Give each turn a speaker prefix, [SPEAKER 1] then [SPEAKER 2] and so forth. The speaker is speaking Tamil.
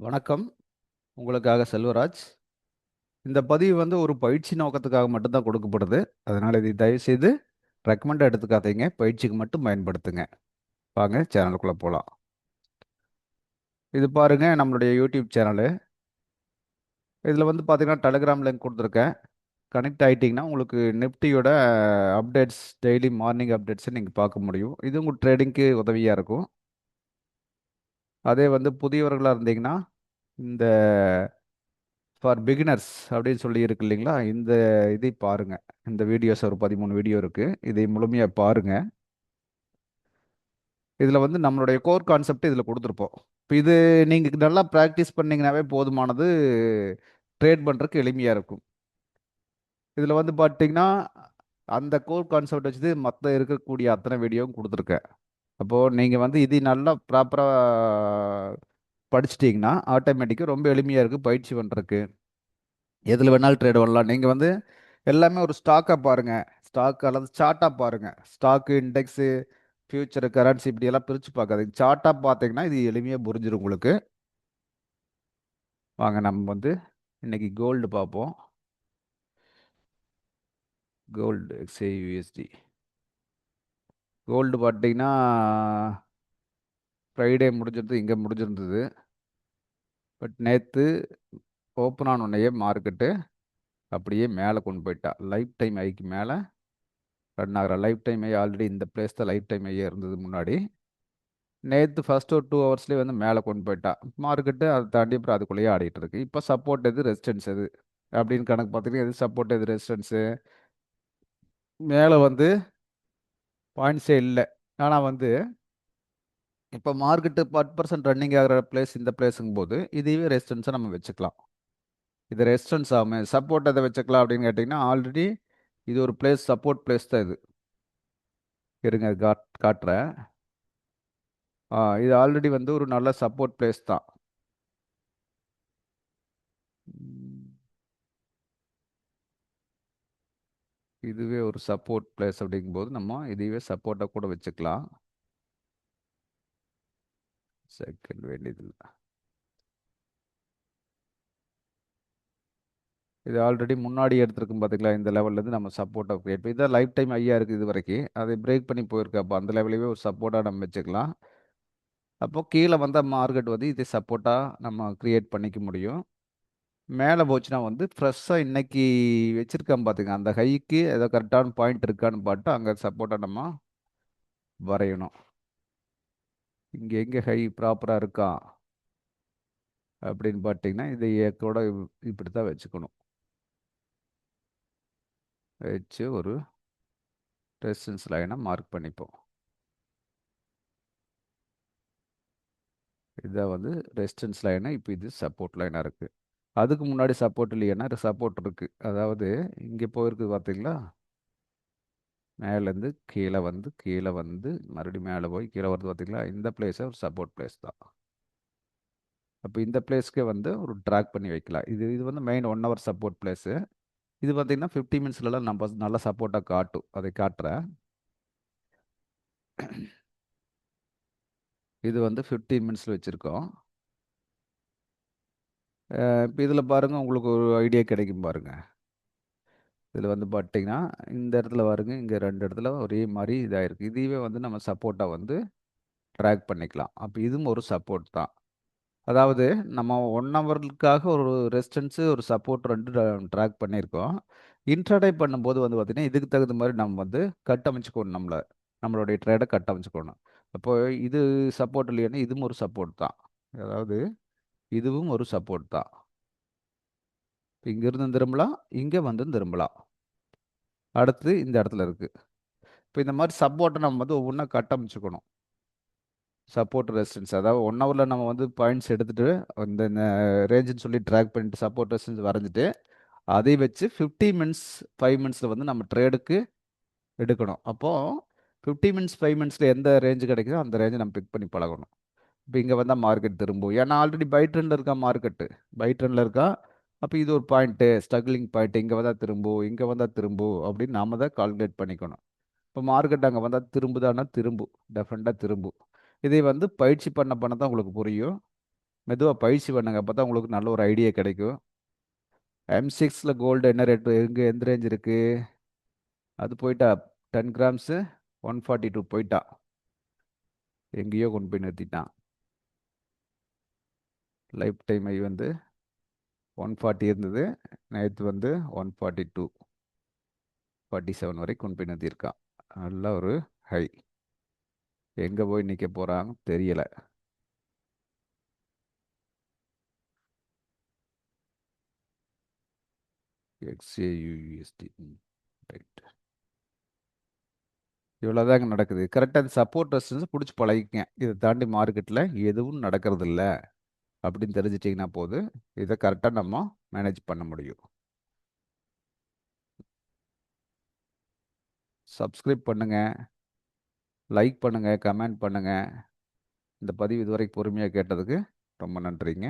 [SPEAKER 1] வணக்கம். உங்களுக்காக செல்வராஜ். இந்த பதிவு ஒரு பயிற்சி நோக்கத்துக்காக மட்டும் தான் கொடுக்கப்படுது. அதனால இதை தயவுசெய்து ரெக்கமெண்ட் எடுத்துக்காதீங்க. பயிற்சிக்கு மட்டும் பயன்படுத்துங்க. வாங்க சேனலுக்குள்ள போலாம். இது பாருங்க நம்மளுடைய யூடியூப் சேனலு. இதில் பார்த்தீங்கன்னா டெலிகிராம் லிங்க் கொடுத்துருக்கேன். கனெக்ட் ஆகிட்டிங்கன்னா உங்களுக்கு நிஃப்டியோட அப்டேட்ஸ் டெய்லி மார்னிங் அப்டேட்ஸை நீங்கள் பார்க்க முடியும். இது உங்கள் ட்ரேடிங்க்கு உதவியாக இருக்கும். அதே புதியவர்களாக இருந்தீங்கன்னா இந்த ஃபார் பிகினர்ஸ் அப்படின்னு சொல்லி இருக்கு இல்லைங்களா, இந்த இதை பாருங்க. இந்த வீடியோஸ் ஒரு 13 வீடியோ இருக்கு. இதை முழுமையாக பாருங்க. இதில் நம்மளுடைய கோர் கான்செப்ட் இதில் கொடுத்துருப்போம். இப்போ இது நீங்கள் நல்லா ப்ராக்டிஸ் பண்ணீங்கன்னாவே போதுமானது. ட்ரேட் பண்ணுறதுக்கு எளிமையாக இருக்கும். இதில் பார்த்தீங்கன்னா அந்த கோர் கான்செப்ட் வச்சு மற்ற இருக்கக்கூடிய அத்தனை வீடியோவும் கொடுத்துருக்கேன். அப்போது நீங்கள் இது நல்லா ப்ராப்பராக படிச்சிட்டிங்கன்னா ஆட்டோமேட்டிக்காக ரொம்ப எளிமையாக இருக்குது பயிற்சி பண்ணுறதுக்கு. எதில் வேணாலும் ட்ரேட் பண்ணலாம். நீங்கள் எல்லாமே ஒரு ஸ்டாக்காக பாருங்கள். ஸ்டாக் அல்லது சார்ட்டாக பாருங்கள். ஸ்டாக்கு, இண்டெக்ஸு, ஃபியூச்சரு, கரன்சி இப்படியெல்லாம் பிரித்து பார்க்காதீங்க. சார்ட்டாக பார்த்தீங்கன்னா இது எளிமையாக புரிஞ்சிடும் உங்களுக்கு. வாங்க நம்ம இன்னைக்கு கோல்டு பார்ப்போம். Gold XAUSD. கோல்டு பார்த்தீங்கன்னா ஃப்ரைடே முடிஞ்சிருந்தது, இங்கே முடிஞ்சிருந்தது. பட் நேற்று ஓப்பன் ஆனோடனேயே மார்க்கெட்டு அப்படியே மேலே கொண்டு போயிட்டா. லைஃப் டைம் ஐக்கு மேலே ரன் ஆகிற லைஃப் டைம் ஐ ஆல்ரெடி இந்த பிளேஸ் தான் லைஃப் டைம் ஐயே இருந்தது முன்னாடி. நேற்று ஃபர்ஸ்ட் ஒரு 2 ஹவர்ஸ்லேயே மேலே கொண்டு போயிட்டா மார்க்கெட்டு. அதை தாண்டி அப்புறம் அதுக்குள்ளேயே ஆடிட்டு இருக்கு. இப்போ சப்போர்ட் எது, ரெசிஸ்டன்ஸ் எது அப்படின்னு கணக்கு பார்த்தீங்கன்னா எது சப்போர்ட் எது ரெசிஸ்டன்ஸு. மேலே பாயிண்ட்ஸே இல்லை. ஆனால் இப்போ மார்க்கெட்டு 10% ரன்னிங் ஆகிற பிளேஸ் இந்த பிளேஸுங்கும் போது இதுவே ரெசிஸ்டன்ஸை நம்ம வச்சுக்கலாம். இது ரெசிஸ்டன்ஸ் ஆகும். சப்போர்ட் எதை வச்சுக்கலாம் அப்படின்னு கேட்டிங்கன்னா ஆல்ரெடி இது ஒரு பிளேஸ், சப்போர்ட் பிளேஸ் தான் இது. இருங்க அது காட்டுறேன். இது ஆல்ரெடி ஒரு நல்ல சப்போர்ட் பிளேஸ் தான். இதுவே ஒரு சப்போர்ட் பிளேஸ் அப்படிங்கும்போது நம்ம இதுவே சப்போர்ட்டாக கூட வச்சுக்கலாம். செகண்ட் வேண்டியதில்லை. இது ஆல்ரெடி முன்னாடி எடுத்திருக்கும் பார்த்தீங்களா, இந்த லெவல்லேருந்து நம்ம சப்போர்ட்டாக கிரியேட் பண்ணி இதான் லைஃப் டைம் ஐயா இருக்குது இது வரைக்கும். அதை பிரேக் பண்ணி போயிருக்கு. அப்போ அந்த லெவலையே ஒரு சப்போர்ட்டாக நம்ம வச்சுக்கலாம். அப்போ கீழே வந்தால் மார்க்கெட் இதை சப்போர்ட்டாக நம்ம கிரியேட் பண்ணிக்க முடியும். மேலே போச்சுன்னா ஃப்ரெஷ்ஷாக இன்னைக்கு வச்சுருக்கோம் பார்த்துங்க, அந்த ஹைக்கு ஏதோ கரெக்டான பாயிண்ட் இருக்கான்னு பார்த்து அங்கே சப்போர்ட்டாக நம்ம வரையணும். இங்கே எங்கே ஹை ப்ராப்பராக இருக்கா அப்படின்னு பார்த்தீங்கன்னா இதை கூட இப்படி தான் வச்சுக்கணும். வச்சு ஒரு ரெசிஸ்டன்ஸ் லைனை மார்க் பண்ணிப்போம். இதான் ரெசிஸ்டன்ஸ் லைனு. இப்போ இது சப்போர்ட் லைனாக இருக்குது. அதுக்கு முன்னாடி சப்போர்ட் இல்லைன்னா சப்போர்ட் இருக்குது. அதாவது இங்கே போயிருக்குது பார்த்தீங்களா, மேலேருந்து கீழே கீழே மறுபடியும் மேலே போய் கீழே வருது பார்த்தீங்களா, இந்த பிளேஸை ஒரு சப்போர்ட் பிளேஸ் தான். அப்போ இந்த பிளேஸ்க்கே ஒரு ட்ராக் பண்ணி வைக்கலாம். இது இது மெயின் 1 ஹவர் சப்போர்ட் பிளேஸு. இது பார்த்தீங்கன்னா 50 மினிட்ஸ்லலாம் நம்ம நல்லா சப்போர்ட்டாக காட்டும். அதை காட்டுறேன். இது 15 மினிட்ஸில் வச்சுருக்கோம். இப்போ இதில் பாருங்கள், உங்களுக்கு ஒரு ஐடியா கிடைக்கும் பாருங்கள். இதில் பார்த்தீங்கன்னா இந்த இடத்துல பாருங்க, இங்கே 2 இடத்துல ஒரே மாதிரி இதாகிருக்கு. இதுவே நம்ம சப்போர்ட்டாக ட்ராக் பண்ணிக்கலாம். அப்போ இதுவும் ஒரு சப்போர்ட் தான். அதாவது நம்ம 1 ஹவருக்காக ஒரு ரெசிஸ்டன்ஸு ஒரு சப்போர்ட் 2 ட்ராக் பண்ணியிருக்கோம். இன்ட்ராடே பண்ணும்போது பார்த்திங்கன்னா இதுக்கு தகுந்த மாதிரி நம்ம கட்டமைச்சுக்கணும். நம்மளுடைய ட்ரேடை கட்டமைச்சுக்கணும். அப்போ இது சப்போர்ட் இல்லைன்னா இதுவும் ஒரு சப்போர்ட் தான். அதாவது இதுவும் ஒரு சப்போர்ட் தான். இங்கிருந்து திரும்பலாம், இங்கே திரும்பலாம். அடுத்து இந்த இடத்துல இருக்குது. இப்போ இந்த மாதிரி சப்போர்ட்டை நம்ம ஒவ்வொன்றா கட்டமைச்சுக்கணும். சப்போர்ட் ரெசிஸ்டன்ஸ் அதாவது 1 ஹவரில் நம்ம பாயிண்ட்ஸ் எடுத்துகிட்டு இந்த ரேஞ்சுன்னு சொல்லி ட்ராக் பண்ணிட்டு சப்போர்ட் ரெசிஸ்டன்ஸ் வரைஞ்சிட்டு அதை வச்சு 50 மினிட்ஸ் 5 மினிட்ஸில் நம்ம ட்ரேடுக்கு எடுக்கணும். அப்போது 50 மினிட்ஸ் 5 மினிட்ஸில் எந்த ரேஞ்சு கிடைக்குதோ அந்த ரேஞ்சை நம்ம பிக் பண்ணி பழகணும். இப்போ இங்கே வந்தால் மார்க்கெட் திரும்பும். ஏன்னா ஆல்ரெடி பை ட்ரெண்டில் இருக்கா மார்க்கெட்டு, பை ட்ரெண்டில் இருக்கா. அப்போ இது ஒரு பாயிண்ட்டு, ஸ்ட்ரகிளிங் பாயிண்ட்டு. இங்கே வந்தால் திரும்பும், இங்கே வந்தால் திரும்பும் அப்படின்னு நாம தான் கால்குலேட் பண்ணிக்கணும். இப்போ மார்க்கெட் அங்கே வந்தால் திரும்புதானா, திரும்பும், டெஃபினட்டாக திரும்பும். இதை பயிற்சி பண்ண தான் உங்களுக்கு புரியும். மெதுவாக பயிற்சி பண்ணுங்க, அப்போ தான் உங்களுக்கு நல்ல ஒரு ஐடியா கிடைக்கும். M6ல கோல்டு என்ன ரேட், எந்த ரேஞ்ச் இருக்கு? அது போயிட்டா 10 கிராம்ஸு 142 போயிட்டா, எங்கேயோ கொண்டு போய் நிறுத்திட்டான். லைஃப் டைம் ஐ வந்து 140 இருந்தது, நேற்று வந்து 142 47 வரை கொண்டு போய் நிறுத்தியிருக்கான். நல்ல ஒரு ஹை. எங்கே போய் நிற்க போகிறாங்க தெரியல. XAUUSD. ரைட். இவ்வளோதாங்க நடக்குது. கரெக்டாக அந்த சப்போர்ட் ரெசிஸ்டன்ஸ் பிடிச்சி பழகிக்கங்க. இதை தாண்டி மார்க்கெட்டில் எதுவும் நடக்கிறது இல்லை அப்படின்னு தெரிஞ்சிட்டிங்கன்னா போது, இதை கரெக்டாக நம்ம மேனேஜ் பண்ண முடியும். சப்ஸ்கிரைப் பண்ணுங்கள், லைக் பண்ணுங்கள், கமெண்ட் பண்ணுங்கள். இந்த பதிவு இதுவரைக்கும் பொறுமையாக கேட்டதுக்கு ரொம்ப நன்றிங்க.